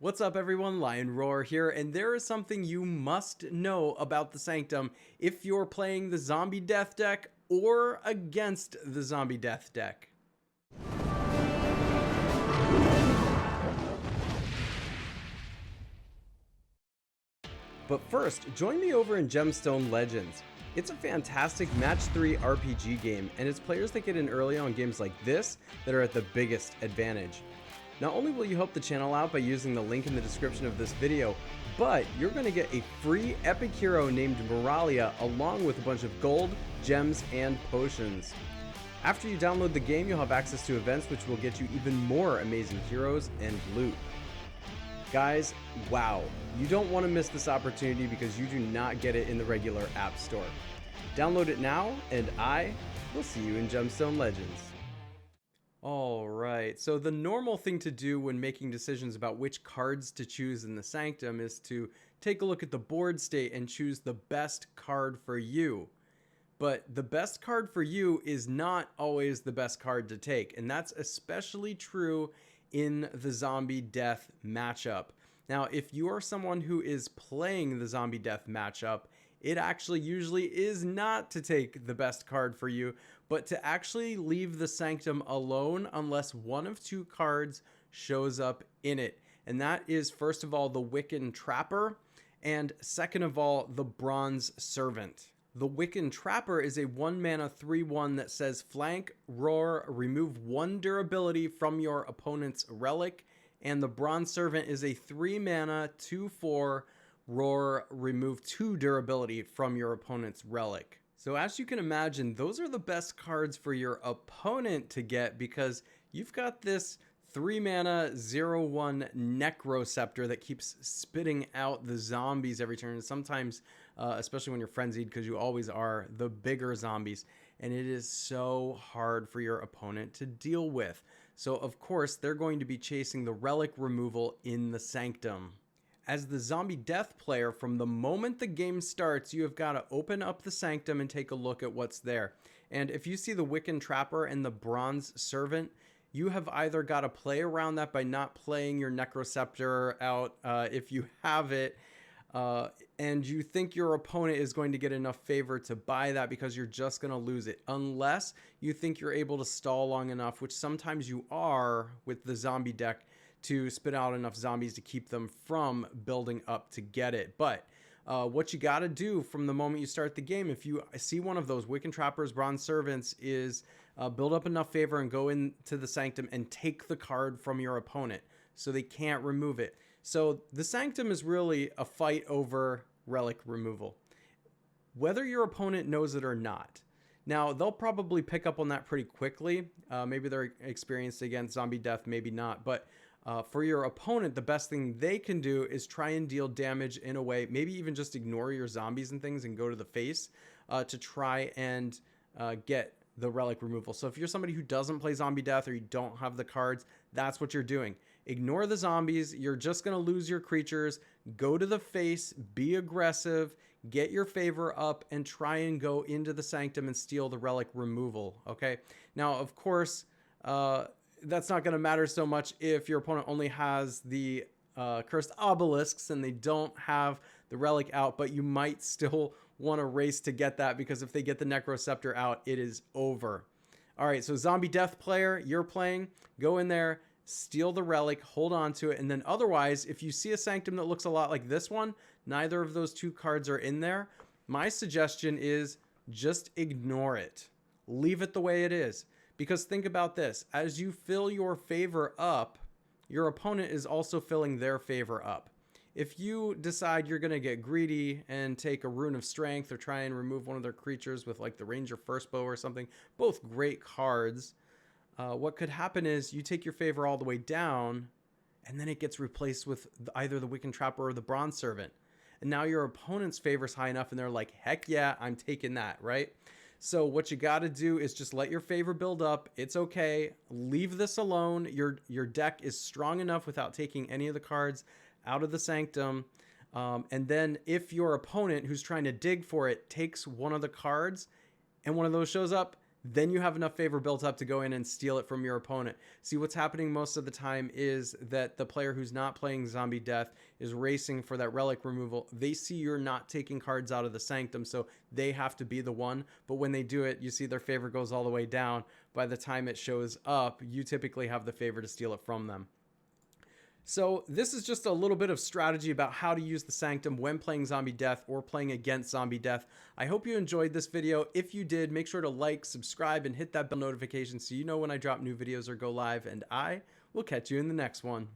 What's up everyone, Lion Roar here, and there is something you must know about the Sanctum if you're playing the Zombie Death deck or against the Zombie Death deck. But first, join me over in Gemstone Legends. It's a fantastic match 3 RPG game, and it's players that get in early on games like this that are at the biggest advantage. Not only will you help the channel out by using the link in the description of this video, but you're going to get a free epic hero named Moralia along with a bunch of gold, gems, and potions. After you download the game, you'll have access to events which will get you even more amazing heroes and loot. Guys, wow, you don't want to miss this opportunity because you do not get it in the regular App Store. Download it now, and I will see you in Gemstone Legends. Alright, so the normal thing to do when making decisions about which cards to choose in the Sanctum is to take a look at the board state and choose the best card for you. But the best card for you is not always the best card to take, and that's especially true in the Zombie Death matchup. Now, if you are someone who is playing the Zombie Death matchup, it actually usually is not to take the best card for you, but to actually leave the Sanctum alone unless one of two cards shows up in it. And that is, first of all, the Wiccan Trapper, and second of all, the Bronze Servant. The Wiccan Trapper is a 1-mana 3/1 that says flank, roar, remove 1 durability from your opponent's relic, and the Bronze Servant is a 3-mana 2/4 roar, remove 2 durability from your opponent's relic. So as you can imagine, those are the best cards for your opponent to get because you've got this 3-mana 0/1 Necroceptor that keeps spitting out the zombies every turn. Sometimes, especially when you're frenzied, because you always are, the bigger zombies. And it is so hard for your opponent to deal with. So of course, they're going to be chasing the relic removal in the Sanctum. As the Zombie Death player, from the moment the game starts, you have got to open up the Sanctum and take a look at what's there. And if you see the Wiccan Trapper and the Bronze Servant, you have either got to play around that by not playing your Necroceptor out if you have it, and you think your opponent is going to get enough favor to buy that because you're just going to lose it, unless you think you're able to stall long enough, which sometimes you are with the zombie deck, to spit out enough zombies to keep them from building up to get it. But what you got to do from the moment you start the game, if you see one of those Wiccan Trappers, Bronze Servants, is build up enough favor and go into the Sanctum and take the card from your opponent so they can't remove it. So the Sanctum is really a fight over relic removal, whether your opponent knows it or not. Now, they'll probably pick up on that pretty quickly. Maybe they're experienced against Zombie Death, maybe not. But for your opponent, the best thing they can do is try and deal damage in a way, maybe even just ignore your zombies and things and go to the face to try and get the relic removal. So if you're somebody who doesn't play Zombie Death or you don't have the cards, that's what you're doing. Ignore the zombies. You're just going to lose your creatures. Go to the face, be aggressive, get your favor up, and try and go into the Sanctum and steal the relic removal. Okay. Now, of course, that's not going to matter so much if your opponent only has the cursed obelisks and they don't have the relic out, but you might still want to race to get that because if they get the Necroceptor out, it is over. All right, so Zombie Death player, you're playing, go in there, steal the relic, hold on to it, and then otherwise, if you see a Sanctum that looks a lot like this one, neither of those two cards are in there, my suggestion is just ignore it. Leave it the way it is. Because think about this, as you fill your favor up, your opponent is also filling their favor up. If you decide you're going to get greedy and take a Rune of Strength or try and remove one of their creatures with like the Ranger First Bow or something, both great cards, what could happen is you take your favor all the way down and then it gets replaced with either the Wiccan Trapper or the Bronze Servant. And now your opponent's favor is high enough and they're like, heck yeah, I'm taking that, right? So what you got to do is just let your favor build up. It's okay. Leave this alone. Your deck is strong enough without taking any of the cards out of the Sanctum. And then if your opponent who's trying to dig for it takes one of the cards and one of those shows up, then you have enough favor built up to go in and steal it from your opponent. See, what's happening most of the time is that the player who's not playing Zombie Death is racing for that relic removal. They see you're not taking cards out of the Sanctum, so they have to be the one. But when they do it, you see their favor goes all the way down. By the time it shows up, you typically have the favor to steal it from them. So this is just a little bit of strategy about how to use the Sanctum when playing Zombie Death or playing against Zombie Death. I hope you enjoyed this video. If you did, make sure to like, subscribe, and hit that bell notification so you know when I drop new videos or go live, and I will catch you in the next one.